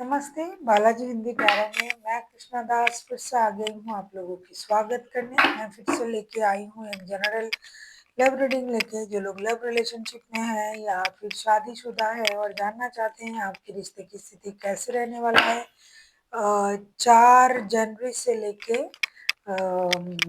नमस्ते, बालाजी हिंदी प्यारा में मैं कृष्णा दास फिर से आ गई हूँ आप लोगों की स्वागत करने। मैं फिर से लेके आई हूँ एक जनरल लव रीडिंग लेके। जो लोग लव रिलेशनशिप में है या फिर शादीशुदा है और जानना चाहते हैं आपके रिश्ते की स्थिति कैसे रहने वाला है 4 जनवरी से लेके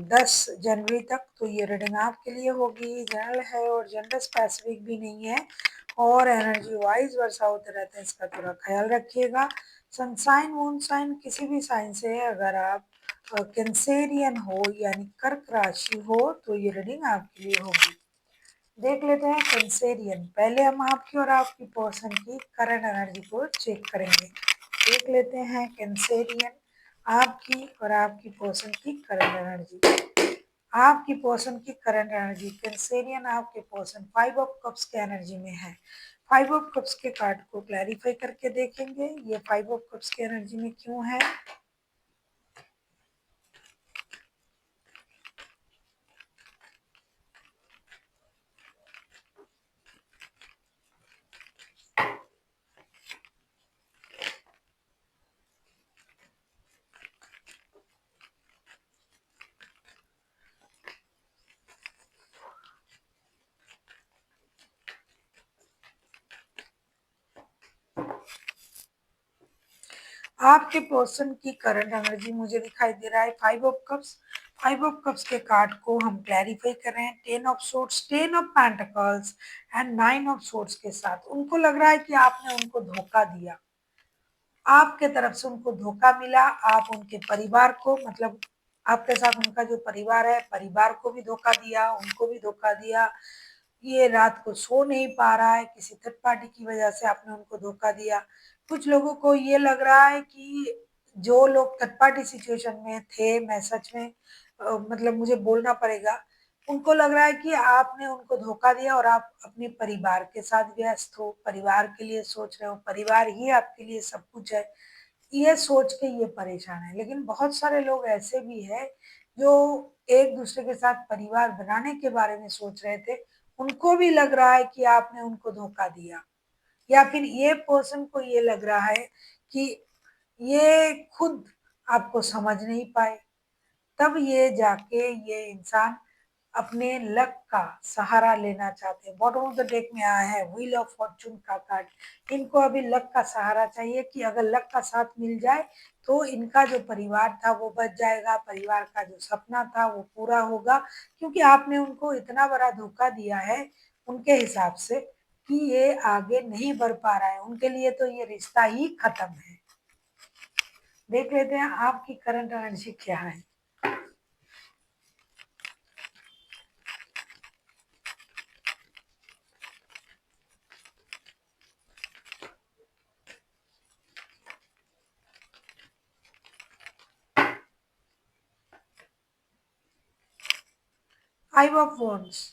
10 जनवरी तक, तो ये रीडिंग आपके लिए होगी। जनरल है और जेंडर स्पेसिफिक भी नहीं है और एनर्जी वाइज वर्षा होते रहते हैं, इसका थोड़ा ख्याल रखिएगा। सनसाइन मून साइन किसी भी साइन से है, अगर आप कैंसेरियन हो यानी कर्क राशि हो तो ये रीडिंग आपके लिए होगी। देख लेते हैं कैंसेरियन। पहले हम आपकी और आपकी पर्सन की करंट एनर्जी को चेक करेंगे। देख लेते हैं कैंसेरियन, आपकी और आपकी पर्सन की करंट एनर्जी। आपकी पर्सन की करंट एनर्जी कैंसेरियन, आपके पर्सन 5 ऑफ कप्स के एनर्जी में है। 5 ऑफ कप्स के कार्ड को क्लैरिफाई करके देखेंगे ये 5 ऑफ कप्स के एनर्जी में क्यों है। आपके पर्सन की करंट एनर्जी मुझे दिखाई दे रहा है 5 ऑफ कप्स। 5 ऑफ कप्स के कार्ड को हम क्लैरिफाई कर रहे हैं 10 of sorts, 10 of pentacles and 9 of sorts के साथ। उनको लग रहा है कि आपने उनको धोखा दिया, आपके तरफ से उनको धोखा मिला। आप उनके परिवार को, मतलब आपके साथ उनका जो परिवार है, परिवार को भी धोखा दिया, उनको भी धोखा दिया। ये रात को सो नहीं पा रहा है, किसी थर्ड पार्टी की वजह से आपने उनको धोखा दिया। कुछ लोगों को ये लग रहा है कि जो लोग थर्ड पार्टी सिचुएशन में थे, मैं सच में मतलब मुझे बोलना पड़ेगा, उनको लग रहा है कि आपने उनको धोखा दिया और आप अपने परिवार के साथ व्यस्त हो, परिवार के लिए सोच रहे हो, परिवार ही आपके लिए सब कुछ है, ये सोच के ये परेशान है। लेकिन बहुत सारे लोग ऐसे भी हैं जो एक दूसरे के साथ परिवार बनाने के बारे में सोच रहे थे, उनको भी लग रहा है कि आपने उनको धोखा दिया। या फिर ये पर्सन को ये लग रहा है कि ये खुद आपको समझ नहीं पाए, तब ये जाके ये इंसान अपने लक का सहारा लेना चाहते हैं। बॉटम ऑफ द डेक में आया है व्हील ऑफ फॉर्चून का कार्ड। इनको अभी लक का सहारा चाहिए कि अगर लक का साथ मिल जाए तो इनका जो परिवार था वो बच जाएगा, परिवार का जो सपना था वो पूरा होगा। क्योंकि आपने उनको इतना बड़ा धोखा दिया है उनके हिसाब से कि ये आगे नहीं बढ़ पा रहा है, उनके लिए तो ये रिश्ता ही खत्म है। देख लेते हैं आपकी करंट एनर्जी क्या है। 5 ऑफ वॉन्ड्स,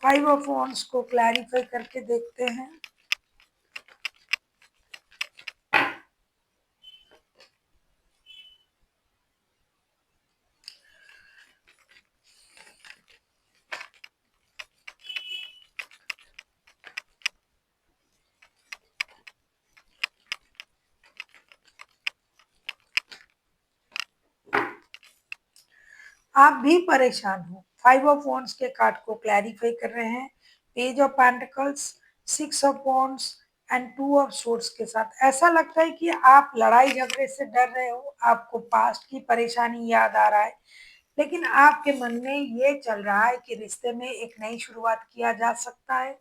5 ऑफ वॉन्ड्स को क्लैरिफाई करके देखते हैं। आप भी परेशान हो। 5 ऑफ वॉन्ड्स के कार्ड को क्लैरिफाई कर रहे हैं page of pentacles, 6 of wands and 2 of swords के साथ। ऐसा लगता है कि आप लड़ाई झगड़े से डर रहे हो, आपको पास्ट की परेशानी याद आ रहा है, लेकिन आपके मन में ये चल रहा है कि रिश्ते में एक नई शुरुआत किया जा सकता है,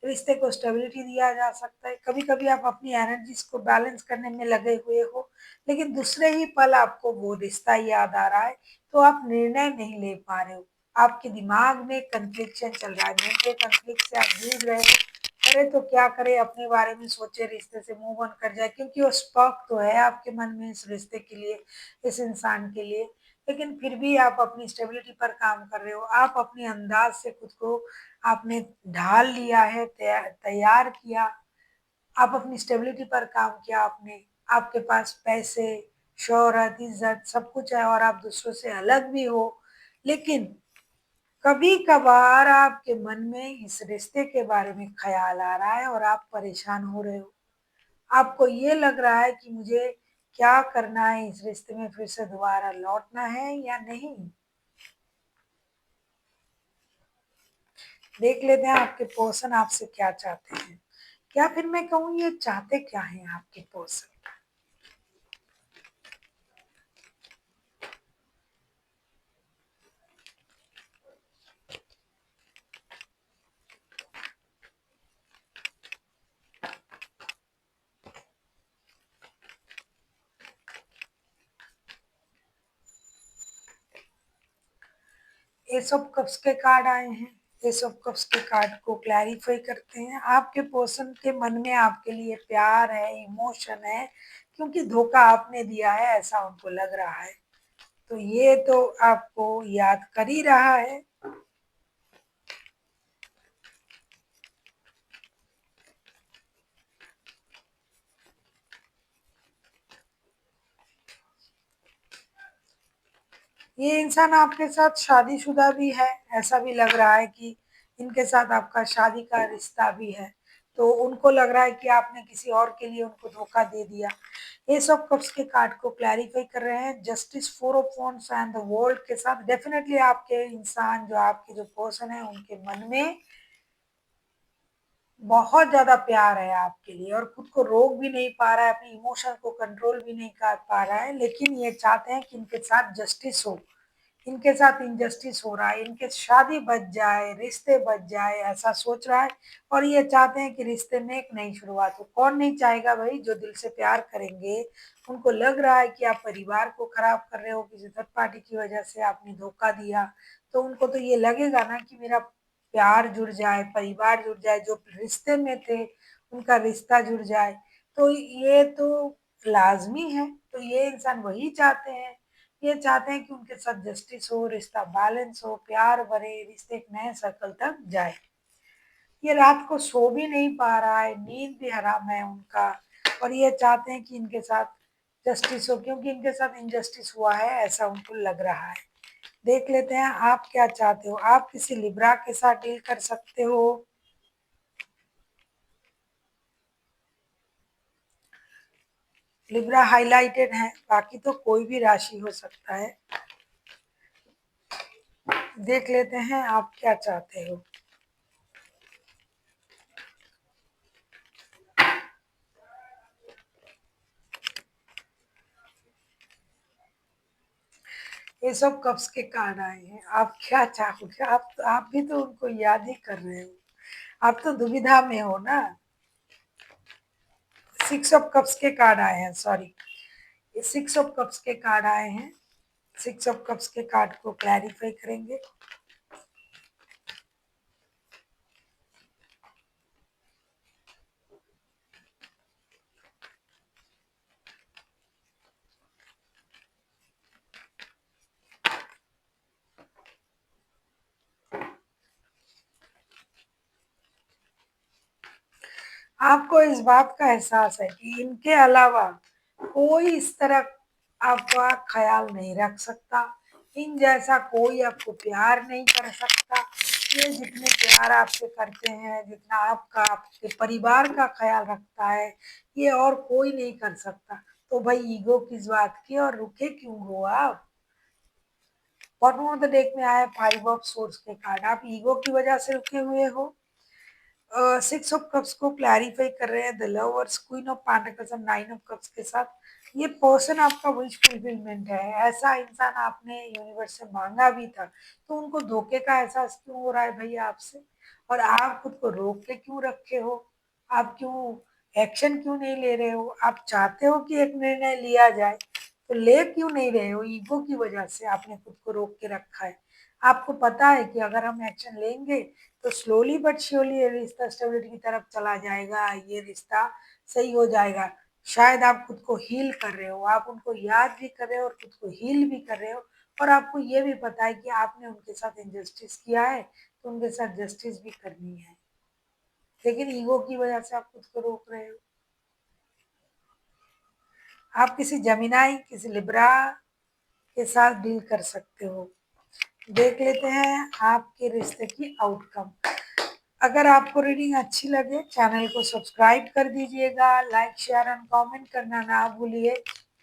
रिश्ते को स्टेबिलिटी दिया जा सकता है। कभी कभी आप अपनी एनर्जीज को बैलेंस करने में लगे हुए हो, लेकिन दूसरे ही पल आपको वो रिश्ता याद आ रहा है, तो आप निर्णय नहीं ले पा रहे हो। आपके दिमाग में कन्फ्लिक्शन चल रहा है, मेंटल कन्फ्लिक्ट से आप जूझ रहे हो। करे तो क्या करे, अपने बारे में सोचे, रिश्ते से मूव ऑन कर जाए, क्योंकि वो स्पॉक तो है आपके मन में इस रिश्ते के लिए, इस इंसान के लिए। लेकिन फिर भी आप अपनी स्टेबिलिटी पर काम कर रहे हो। आप अपने अंदाज से खुद को आपने ढाल लिया है, तैयार किया। आप अपनी स्टेबिलिटी पर काम किया आपने। आपके पास पैसे, शोहरत, इज्जत सब कुछ है और आप दूसरों से अलग भी हो। लेकिन कभी कभार आपके मन में इस रिश्ते के बारे में ख्याल आ रहा है और आप परेशान हो रहे हो। आपको ये लग रहा है कि मुझे क्या करना है, इस रिश्ते में फिर से दोबारा लौटना है या नहीं? देख लेते हैं आपके पर्सन आपसे क्या चाहते हैं। क्या फिर मैं कहूँ ये चाहते क्या हैं आपके पर्सन? एस ऑफ कप्स के कार्ड आए हैं। एस ऑफ कप्स के कार्ड को क्लैरिफाई करते हैं। आपके पर्सन के मन में आपके लिए प्यार है, इमोशन है, क्योंकि धोखा आपने दिया है ऐसा उनको लग रहा है। तो ये तो आपको याद कर ही रहा है। ये इंसान आपके साथ शादीशुदा भी है, ऐसा भी लग रहा है कि इनके साथ आपका शादी का रिश्ता भी है। तो उनको लग रहा है कि आपने किसी और के लिए उनको धोखा दे दिया। एस ऑफ कप्स के कार्ड को क्लैरिफाई कर रहे हैं। Justice, four of wands and the world के साथ डेफिनेटली आपके इंसान, जो आपके जो पर्सन है, उनके मन में बहुत ज़्यादा प्यार है आपके लिए और खुद को रोक भी नहीं पा रहा है, अपने इमोशन को कंट्रोल भी नहीं कर पा रहा है। लेकिन ये चाहते हैं कि इनके साथ जस्टिस हो, इनके साथ इनजस्टिस हो रहा है, इनके शादी बच जाए, रिश्ते बच जाए, ऐसा सोच रहा है। और ये चाहते हैं कि रिश्ते में एक नई शुरुआत हो। कौन नहीं चाहेगा भाई, जो दिल से प्यार करेंगे। उनको लग रहा है कि आप परिवार को खराब कर रहे हो, किसी थर्ड पार्टी की वजह से आपने धोखा दिया। तो उनको तो ये लगेगा ना कि मेरा प्यार जुड़ जाए, परिवार जुड़ जाए, जो रिश्ते में थे उनका रिश्ता जुड़ जाए। तो ये तो लाजमी है। तो ये इंसान वही चाहते हैं। ये चाहते हैं कि उनके साथ जस्टिस हो, रिश्ता बैलेंस हो, प्यार भरे रिश्ते एक नए सर्कल तक जाए। ये रात को सो भी नहीं पा रहा है, नींद भी हराम है उनका। और ये चाहते हैं कि इनके साथ जस्टिस हो, क्योंकि इनके साथ इनजस्टिस हुआ है ऐसा उनको लग रहा है। देख लेते हैं आप क्या चाहते हो। आप किसी लिब्रा के साथ डील कर सकते हो। लिब्रा हाइलाइटेड है, बाकी तो कोई भी राशि हो सकता है। देख लेते हैं आप क्या चाहते हो। ये सब कब्ज के कार्ड आए हैं। आप क्या चाहोगे? आप भी तो उनको याद ही कर रहे हो। आप तो दुविधा में हो ना। सिक्स ऑफ कप्स के कार्ड आए हैं, सॉरी, ये सिक्स ऑफ कप्स के कार्ड आए हैं। सिक्स ऑफ कप्स के कार्ड को क्लैरिफाई करेंगे। आपको इस बात का एहसास है कि इनके अलावा कोई इस तरह आपका ख्याल नहीं रख सकता। इन जैसा कोई आपको प्यार नहीं कर सकता। ये जितने प्यार आपसे करते हैं, जितना आपका आपके परिवार का ख्याल रखता है, ये और कोई नहीं कर सकता। तो भाई ईगो किस बात की, और रुके क्यों हो आप? बॉटम ऑफ द डेक में आया फाइव ऑफ सोर्स के कार्ड। आप ईगो की वजह से रुके हुए हो। सिक्स ऑफ कप्स को क्लैरिफाई कर रहे हैं the lovers, queen of pentacles और नाइन ऑफ कप्स के साथ। ये पर्सन आपका विश फुलफिलमेंट है। ऐसा इंसान आपने यूनिवर्स से मांगा भी था। तो उनको धोखे का एहसास क्यों हो रहा है भैया आपसे? और आप खुद को रोक के क्यों रखे हो? आप क्यों एक्शन क्यों नहीं ले रहे हो? आप चाहते हो कि एक निर्णय लिया जाए, तो ले क्यों नहीं रहे हो? ईगो की वजह से आपने खुद को रोक के रखा है। आपको पता है कि अगर हम एक्शन लेंगे तो स्लोली बट श्योरली ये रिश्ता स्टेबिलिटी की तरफ चला जाएगा, ये रिश्ता सही हो जाएगा। शायद आप खुद को हील कर रहे हो, आप उनको याद भी कर रहे हो और खुद को हील भी कर रहे हो। और आपको ये भी पता है कि आपने उनके साथ इनजस्टिस किया है, तो उनके साथ जस्टिस भी करनी है। लेकिन ईगो की वजह से आप खुद को रोक रहे हो। आप किसी जमीनाई, किसी लिब्रा के साथ डील कर सकते हो। देख लेते हैं आपके रिश्ते की आउटकम। अगर आपको रीडिंग अच्छी लगे चैनल को सब्सक्राइब कर दीजिएगा, लाइक शेयर एंड कमेंट करना ना भूलिए।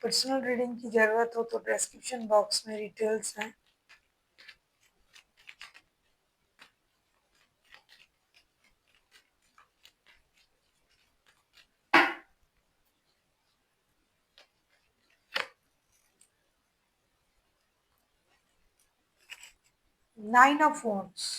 पर्सनल रीडिंग की ज़रूरत हो तो डिस्क्रिप्शन बॉक्स में डिटेल्स हैं। Nine of wands.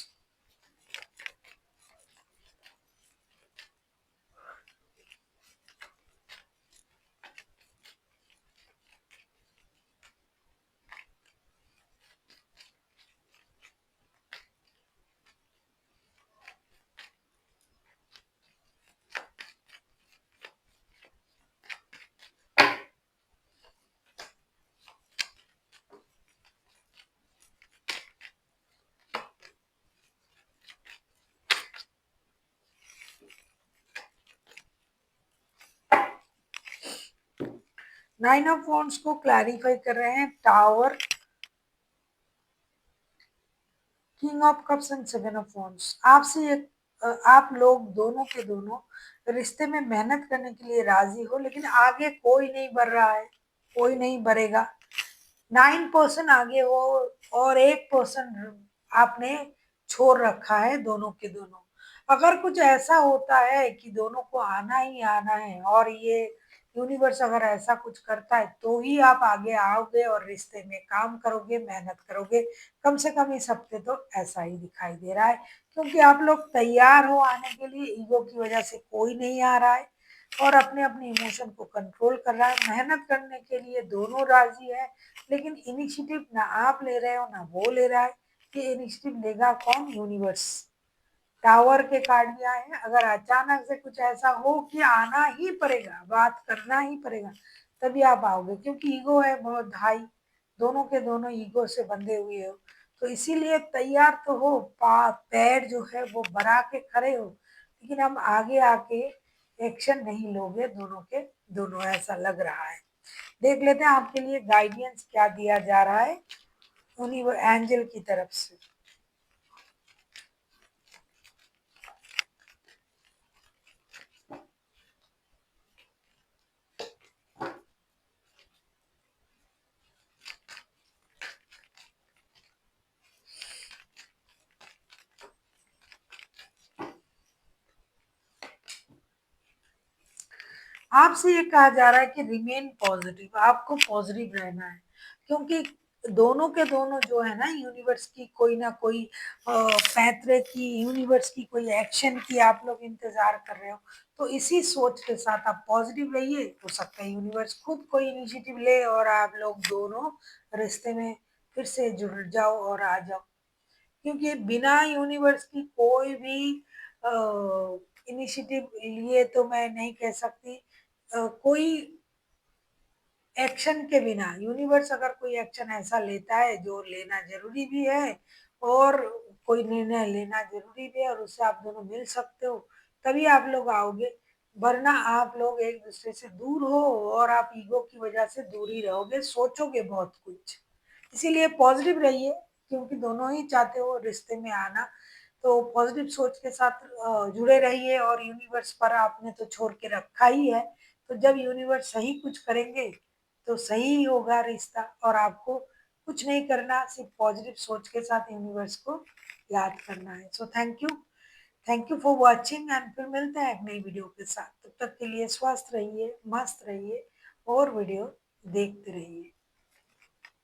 9 of wands को क्लैरिफाई कर रहे हैं tower, king of cups and 7 of wands. आपसे एक आप लोग दोनों के दोनों रिश्ते में मेहनत करने के लिए राजी हो, लेकिन आगे कोई नहीं बढ़ रहा है, कोई नहीं बढ़ेगा। 9% आगे हो और 1% आपने छोड़ रखा है दोनों के दोनों। अगर कुछ ऐसा होता है कि दोनों को आना ही आना है और ये यूनिवर्स अगर ऐसा कुछ करता है तो ही आप आगे आओगे और रिश्ते में काम करोगे, मेहनत करोगे। कम से कम इस हफ्ते तो ऐसा ही दिखाई दे रहा है, क्योंकि आप लोग तैयार हो आने के लिए। ईगो की वजह से कोई नहीं आ रहा है और अपने अपने इमोशन को कंट्रोल कर रहा है। मेहनत करने के लिए दोनों राजी है, लेकिन इनिशिएटिव ना आप ले रहे हो ना वो ले रहा है। ये इनिशिएटिव लेगा कौन? यूनिवर्स। टावर के कार्ड भी आए हैं। अगर अचानक से कुछ ऐसा हो कि आना ही पड़ेगा, बात करना ही पड़ेगा, तभी आप आओगे, क्योंकि ईगो है बहुत हाई। दोनों के दोनों ईगो से बंधे हुए हो, तो इसीलिए तैयार तो हो, पैर जो है वो बढ़ा के खड़े हो, लेकिन हम आगे आके एक्शन नहीं लोगे दोनों के दोनों, ऐसा लग रहा है। देख लेते हैं आपके लिए गाइडेंस क्या दिया जा रहा है उन्हीं एंजल की तरफ से। आपसे ये कहा जा रहा है कि रिमेन पॉजिटिव, आपको पॉजिटिव रहना है, क्योंकि दोनों के दोनों जो है ना, यूनिवर्स की कोई ना कोई पैतरे की, यूनिवर्स की कोई एक्शन की आप लोग इंतजार कर रहे हो। तो इसी सोच के साथ आप पॉजिटिव रहिए। हो सकता है यूनिवर्स खुद कोई इनिशिएटिव ले और आप लोग दोनों रिश्ते में फिर से जुड़ जाओ और आ जाओ, क्योंकि बिना यूनिवर्स की कोई भी इनिशिएटिव लिए तो मैं नहीं कह सकती। कोई एक्शन के बिना, यूनिवर्स अगर कोई एक्शन ऐसा लेता है जो लेना जरूरी भी है और कोई निर्णय लेना जरूरी भी है और उससे आप दोनों मिल सकते हो, तभी आप लोग आओगे। वरना आप लोग एक दूसरे से दूर हो और आप ईगो की वजह से दूर ही रहोगे, सोचोगे बहुत कुछ। इसीलिए पॉजिटिव रहिए, क्योंकि दोनों ही चाहते हो रिश्ते में आना। तो पॉजिटिव सोच के साथ जुड़े रहिए, और यूनिवर्स पर आपने तो छोड़ के रखा ही है। तो जब यूनिवर्स सही कुछ करेंगे तो सही ही होगा रिश्ता, और आपको कुछ नहीं करना, सिर्फ पॉजिटिव सोच के साथ यूनिवर्स को याद करना है। So thank you for watching, and फिर मिलते हैं एक नई वीडियो के साथ। तब तक के लिए स्वस्थ रहिए, मस्त रहिए और वीडियो देखते रहिए।